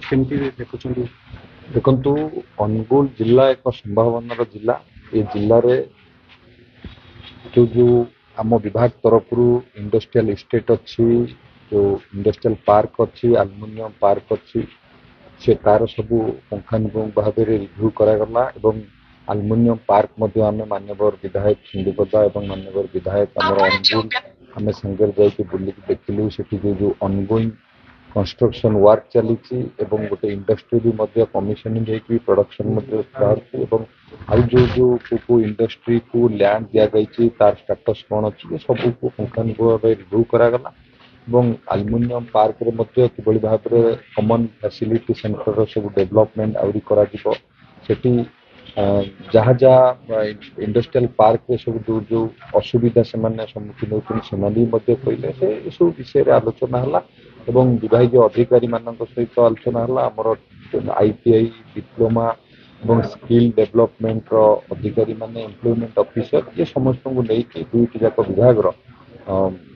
କେମିତି ଦେଖୁଛନ୍ତି? ଦେଖନ୍ତୁ, ଅନୁଗୁଳ ଜିଲ୍ଲା ଏକ ସମ୍ଭାବନାର ଜିଲ୍ଲା। ଏ ଜିଲ୍ଲାରେ ଯୋଉ ଆମ ବିଭାଗ ତରଫରୁ ଇଣ୍ଡଷ୍ଟ୍ରିଆଲ ଇଷ୍ଟେଟ୍ ଅଛି, ଯୋଉ ଇଣ୍ଡଷ୍ଟ୍ରିଆଲ ପାର୍କ ଅଛି, ଆଲୁମିନିୟମ ପାର୍କ ଅଛି, ସେ ତାର ସବୁ ପୁଙ୍ଖାନୁପୁଙ୍ଖ ଭାବରେ ରିଭ୍ୟୁ କରାଗଲା ଏବଂ ଆଲୁମିନିୟମ ପାର୍କ ମଧ୍ୟ ଆମେ ମାନ୍ୟବର ବିଧାୟକ ସିନ୍ଦିପଦା ଏବଂ ମାନ୍ୟବର ବିଧାୟକ ଆମର ଅନୁଗୁଳ ଆମେ ସାଙ୍ଗରେ ଯାଇକି ବୁଲିକି ଦେଖିଲୁ। ସେଠି ଯୋଉ ଅନଗୋଇଂ କନଷ୍ଟ୍ରକ୍ସନ ୱାର୍କ ଚାଲିଛି ଏବଂ ଗୋଟେ ଇଣ୍ଡଷ୍ଟ୍ରି ବି ମଧ୍ୟ କମିଶନିଂ ହେଇକି ପ୍ରଡକ୍ସନ ମଧ୍ୟ ବାହାରୁଛି ଏବଂ ଆଉ ଯୋଉ ଇଣ୍ଡଷ୍ଟ୍ରିକୁ ଲ୍ୟାଣ୍ଡ ଦିଆଯାଇଛି ତାର ଷ୍ଟାଟସ୍ କ'ଣ ଅଛି ସବୁକୁ ପୁଙ୍ଖାନୁପୁଙ୍ଖ ଭାବେ ରିଭ୍ୟୁ କରାଗଲା ଏବଂ ଆଲୁମିନିୟମ ପାର୍କରେ ମଧ୍ୟ କିଭଳି ଭାବରେ କମନ ଫ୍ୟାସିଲିଟି ସେଣ୍ଟରର ସବୁ ଡେଭଲପମେଣ୍ଟ ଆହୁରି କରାଯିବ। ସେଠି ଯାହା ଇଣ୍ଡଷ୍ଟ୍ରିଆଲ ପାର୍କରେ ସବୁ ଯୋଉ ଅସୁବିଧା ସେମାନେ ସମ୍ମୁଖୀନ ହେଉଛନ୍ତି ସେମାନେ ବି ମଧ୍ୟ କହିଲେ। ସେ ଏସବୁ ବିଷୟରେ ଆଲୋଚନା ହେଲା ଏବଂ ବିଭାଗୀୟ ଅଧିକାରୀମାନଙ୍କ ସହିତ ଆଲୋଚନା ହେଲା। ଆମର ITI ଡିପ୍ଲୋମା ଏବଂ ସ୍କିଲ୍ ଡେଭଲପମେଣ୍ଟର ଅଧିକାରୀମାନେ, ଏମ୍ପ୍ଲୟମେଣ୍ଟ ଅଫିସର, ଏ ସମସ୍ତଙ୍କୁ ନେଇକି ଦୁଇଟି ଯାକ ବିଭାଗର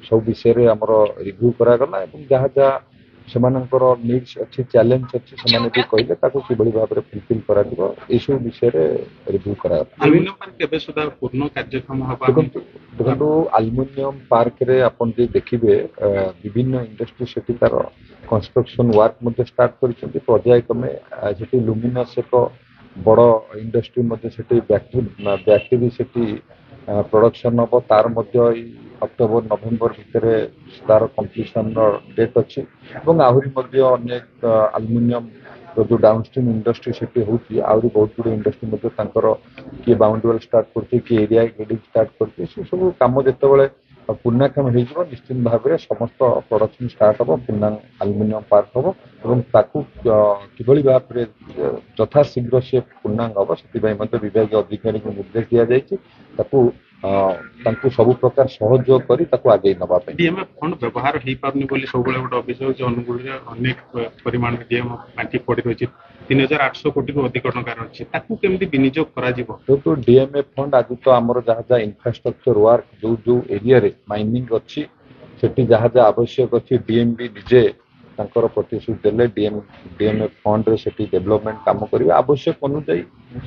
ସବୁ ବିଷୟରେ ଆମର ରିଭ୍ୟୁ କରାଗଲା ଏବଂ ଯାହା ସେମାନଙ୍କର ନିଡ୍ସ ଅଛି, ଚ୍ୟାଲେଞ୍ଜ ଅଛି, ସେମାନେ ବି କହିଲେ ତାକୁ କିଭଳି ଭାବରେ ଫୁଲଫିଲ୍ କରାଯିବ ଏସବୁ ବିଷୟରେ ରିଭ୍ୟୁ କରାଗଲା। ଆଲୁମିନିୟମ ପାର୍କ କେବେ ସୁଦ୍ଧା ପୂର୍ଣ୍ଣ କାର୍ଯ୍ୟକ୍ଷମ ହେବ? ଦେଖନ୍ତୁ ଆଲୁମିନିୟମ ପାର୍କରେ ଆପଣ ଯଦି ଦେଖିବେ ବିଭିନ୍ନ ଇଣ୍ଡଷ୍ଟ୍ରି ସେଠି ତାର କନଷ୍ଟ୍ରକ୍ସନ ୱାର୍କ ମଧ୍ୟ ଷ୍ଟାର୍ଟ କରିଛନ୍ତି। ପର୍ଯ୍ୟାୟକ୍ରମେ ସେଠି ଲୁମିନସ୍ ଏକ ବଡ଼ ଇଣ୍ଡଷ୍ଟ୍ରି ମଧ୍ୟ ସେଠି ବ୍ୟାଟେରୀ ସେଠି ପ୍ରଡକ୍ସନ ହେବ। ତାର ମଧ୍ୟ ଏଇ ଅକ୍ଟୋବର ନଭେମ୍ବର ଭିତରେ ତାର କମ୍ପ୍ଲିସନର ଡେଟ୍ ଅଛି ଏବଂ ଆହୁରି ମଧ୍ୟ ଅନେକ ଆଲୁମିନିୟମ ଯୋଉ ଡାଉନଷ୍ଟ୍ରିମ୍ ଇଣ୍ଡଷ୍ଟ୍ରି ସେଠି ହେଉଛି, ଆହୁରି ବହୁତ ଗୁଡ଼ିଏ ଇଣ୍ଡଷ୍ଟ୍ରି ମଧ୍ୟ ତାଙ୍କର କିଏ ବାଉଣ୍ଡରୀ ୱାଲ୍ ଷ୍ଟାର୍ଟ କରୁଛି, କିଏ ଏରିଆ ଗ୍ରେଡିଂ ଷ୍ଟାର୍ଟ କରୁଛି। ସେସବୁ କାମ ଯେତେବେଳେ ପୂର୍ଣ୍ଣାକ୍ଷମ ହେଇଯିବ ନିଶ୍ଚିତ ଭାବରେ ସମସ୍ତ ପ୍ରଡକ୍ସନ ଷ୍ଟାର୍ଟ ହେବ, ପୂର୍ଣ୍ଣାଙ୍ଗ ଆଲୁମିନିୟମ ପାର୍କ ହେବ ଏବଂ ତାକୁ କିଭଳି ଭାବରେ ଯଥାଶୀଘ୍ର ସେ ପୂର୍ଣ୍ଣାଙ୍ଗ ହେବ ସେଥିପାଇଁ ମଧ୍ୟ ବିଭାଗୀୟ ଅଧିକାରୀଙ୍କୁ ନିର୍ଦ୍ଦେଶ ଦିଆଯାଇଛି ତାଙ୍କୁ ସବୁ ପ୍ରକାର ସହଯୋଗ କରି ତାକୁ ଆଗେଇ ନେବା ପାଇଁ। DMF ଫଣ୍ଡ ବ୍ୟବହାର ହେଇପାରୁନି ବୋଲି ସବୁବେଳେ ଗୋଟେ ଅଭିଯୋଗ ଯେ ଅନୁଗୁଳରେ ଅନେକ ପରିମାଣରେ DMF ପାଣ୍ଠି ପଡ଼ି ରହିଛି, 3800 କୋଟିରୁ ଅଧିକ ଟଙ୍କାର ଅଛି, ତାକୁ କେମିତି ବିନିଯୋଗ କରାଯିବ? ଯେହେତୁ DMF ଫଣ୍ଡ ଆଜି ତ ଆମର ଯାହା ଇନଫ୍ରାଷ୍ଟ୍ରକ୍ଚର ୱାର୍କ ଯୋଉ ଏରିଆରେ ମାଇନିଂ ଅଛି ସେଠି ଯାହା ଆବଶ୍ୟକ ଅଛି DMB ନିଜେ ତାଙ୍କର ପ୍ରତିଶ୍ରୁତି ଦେଲେ DMF ଫଣ୍ଡରେ ସେଠି ଡେଭଲପମେଣ୍ଟ କାମ କରିବେ, ଆବଶ୍ୟକ ଅନୁଯାୟୀ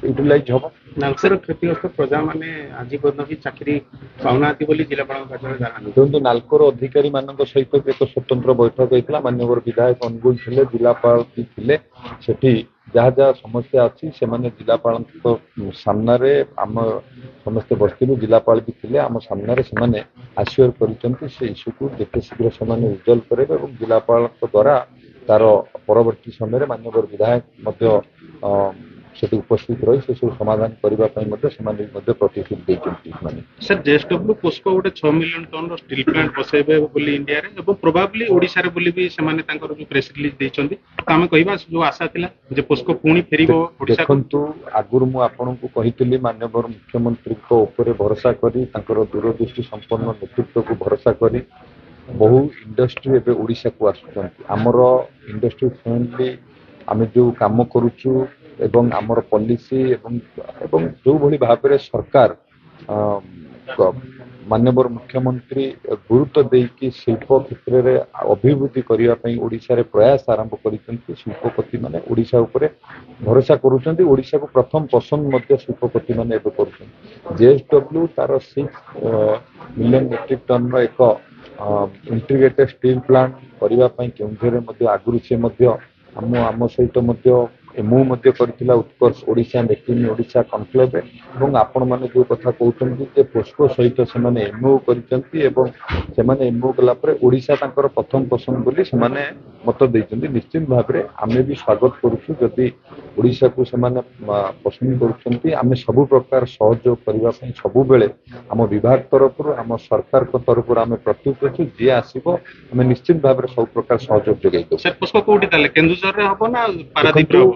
ୟୁଟିଲାଇଜ ହେବ। ନାଲକୋର କ୍ଷତିଗ୍ରସ୍ତ ପ୍ରଜାମାନେ ଆଜି ପର୍ଯ୍ୟନ୍ତ ବି ଚାକିରି ପାଉନାହାନ୍ତି ବୋଲି ଜିଲ୍ଲାପାଳଙ୍କ କାର୍ଯ୍ୟାଳୟ ଜାଣାନ୍ତି। ଦେଖନ୍ତୁ, ନାଲକୋର ଅଧିକାରୀମାନଙ୍କ ସହିତ ଏକ ସ୍ୱତନ୍ତ୍ର ବୈଠକ ହେଇଥିଲା। ମାନ୍ୟବର ବିଧାୟକ ଅନୁଗୁଳ ଥିଲେ, ଜିଲ୍ଲାପାଳ ବି ଥିଲେ। ସେଠି ଯାହା ସମସ୍ୟା ଅଛି ସେମାନେ ଜିଲ୍ଲାପାଳଙ୍କ ସାମ୍ନାରେ ଆମ ସମସ୍ତେ ବସିଥିଲୁ, ଜିଲ୍ଲାପାଳ ବି ଥିଲେ ଆମ ସାମ୍ନାରେ, ସେମାନେ ଆଶ୍ୟର କରିଛନ୍ତି ସେ ଇସ୍ୟୁକୁ ଯେତେ ଶୀଘ୍ର ସେମାନେ ରିଜଲ୍ଭ କରିବେ ଏବଂ ଜିଲ୍ଲାପାଳଙ୍କ ଦ୍ୱାରା ତାର ପରବର୍ତ୍ତୀ ସମୟରେ ମାନ୍ୟବର ବିଧାୟକ ମଧ୍ୟ ସେଠି ଉପସ୍ଥିତ ରହି ସେସବୁ ସମାଧାନ କରିବା ପାଇଁ ମଧ୍ୟ ସେମାନେ ମଧ୍ୟ ପ୍ରତିଶ୍ରୁତି ଦେଇଛନ୍ତି। ସାର୍, JSW ପୋସ୍କୋ ଗୋଟେ 6 ମିଲିୟନ ଟନର ଷ୍ଟିଲ୍ ପ୍ଲାଣ୍ଟ ବସାଇବେ ବୋଲି ଇଣ୍ଡିଆରେ ଏବଂ ପ୍ରୋବାବଲି ଓଡ଼ିଶାରେ ବୋଲି ବି ସେମାନେ ତାଙ୍କର ଯୋଉ ପ୍ରେସ୍ ରିଲିଜ୍ ଦେଇଛନ୍ତି, ଆମେ କହିବା ଯୋଉ ଆଶା ଥିଲା ଯେ ପୋସ୍କୋ ପୁଣି ଫେରିବ ଓଡ଼ିଶାକୁ। ଦେଖନ୍ତୁ, ଆଗରୁ ମୁଁ ଆପଣଙ୍କୁ କହିଥିଲି ମାନ୍ୟବର ମୁଖ୍ୟମନ୍ତ୍ରୀଙ୍କ ଉପରେ ଭରସା କରି ତାଙ୍କର ଦୂରଦୃଷ୍ଟି ସମ୍ପନ୍ନ ନେତୃତ୍ୱକୁ ଭରସା କରି ବହୁ ଇଣ୍ଡଷ୍ଟ୍ରି ଏବେ ଓଡ଼ିଶାକୁ ଆସୁଛନ୍ତି। ଆମର ଇଣ୍ଡଷ୍ଟ୍ରି ଫ୍ରେଣ୍ଡଲି ଆମେ ଯୋଉ କାମ କରୁଛୁ ଏବଂ ଆମର ପଲିସି ଏବଂ ଯୋଉଭଳି ଭାବରେ ସରକାର ମାନ୍ୟବର ମୁଖ୍ୟମନ୍ତ୍ରୀ ଗୁରୁତ୍ୱ ଦେଇକି ଶିଳ୍ପ କ୍ଷେତ୍ରରେ ଅଭିବୃଦ୍ଧି କରିବା ପାଇଁ ଓଡ଼ିଶାରେ ପ୍ରୟାସ ଆରମ୍ଭ କରିଛନ୍ତି। ଶିଳ୍ପପତିମାନେ ଓଡ଼ିଶା ଉପରେ ଭରସା କରୁଛନ୍ତି, ଓଡ଼ିଶାକୁ ପ୍ରଥମ ପସନ୍ଦ ମଧ୍ୟ ଶିଳ୍ପପତିମାନେ ଏବେ କରୁଛନ୍ତି। JSW ତାର 6 ମିଲିୟନ ମେଟ୍ରିକ ଟନର ଏକ ଇଣ୍ଟିଗ୍ରେଟେଡ ଷ୍ଟିଲ୍ ପ୍ଲାଣ୍ଟ କରିବା ପାଇଁ କେଉଁଝରରେ ମଧ୍ୟ ଆଗରୁ ସେ ମଧ୍ୟ ଆମ ସହିତ ମଧ୍ୟ ମୁଁ ମଧ୍ୟ କରିଥିଲା Utkarsh Odisha make in Odisha conclave ଏବଂ ଆପଣମାନେ ଯୋଉ କଥା କହୁଛନ୍ତି ଯେ ପୋସ୍କୋ ସହିତ ସେମାନେ MOU କରିଛନ୍ତି ଏବଂ ସେମାନେ MOU କଲା ପରେ ଓଡ଼ିଶା ତାଙ୍କର ପ୍ରଥମ ପସନ୍ଦ ବୋଲି ସେମାନେ ମତ ଦେଇଛନ୍ତି। ନିଶ୍ଚିତ ଭାବରେ ଆମେ ବି ସ୍ୱାଗତ କରୁଛୁ ଯଦି ଓଡ଼ିଶାକୁ ସେମାନେ ପସନ୍ଦ କରୁଛନ୍ତି। ଆମେ ସବୁ ପ୍ରକାର ସହଯୋଗ କରିବା ପାଇଁ ସବୁବେଳେ ଆମ ବିଭାଗ ତରଫରୁ ଆମ ସରକାରଙ୍କ ତରଫରୁ ଆମେ ପ୍ରସ୍ତୁତ ଅଛୁ। ଯିଏ ଆସିବ ଆମେ ନିଶ୍ଚିତ ଭାବରେ ସବୁ ପ୍ରକାର ସହଯୋଗ ଯୋଗାଇ ଦେବୁ। ସାର୍, ପୋସ୍କୋ କୋଉଠି ତାହେଲେ କେନ୍ଦୁଝରରେ ହବ ନା ପାରାଦୀପରେ ହବ?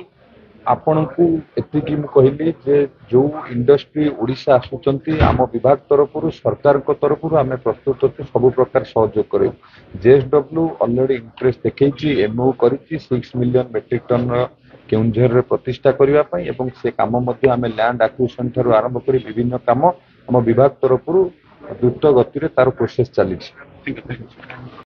ଆପଣଙ୍କୁ ଏତିକି ମୁଁ କହିଲି ଯେ ଯୋଉ ଇଣ୍ଡଷ୍ଟ୍ରି ଓଡ଼ିଶା ଆସୁଛନ୍ତି ଆମ ବିଭାଗ ତରଫରୁ ସରକାରଙ୍କ ତରଫରୁ ଆମେ ପ୍ରସ୍ତୁତ ଅଛୁ ସବୁ ପ୍ରକାର ସହଯୋଗ କରିବୁ। JSW ଅଲରେଡି ଇଣ୍ଟରେଷ୍ଟ ଦେଖେଇଛି, MOU କରିଛି 6 ମିଲିୟନ ମେଟ୍ରିକ ଟନର କେଉଁଝରରେ ପ୍ରତିଷ୍ଠା କରିବା ପାଇଁ ଏବଂ ସେ କାମ ମଧ୍ୟ ଆମେ ଲ୍ୟାଣ୍ଡ ଆକ୍ୱିଜିସନ ଠାରୁ ଆରମ୍ଭ କରି ବିଭିନ୍ନ କାମ ଆମ ବିଭାଗ ତରଫରୁ ଦ୍ରୁତ ଗତିରେ ତାର ପ୍ରୋସେସ ଚାଲିଛି।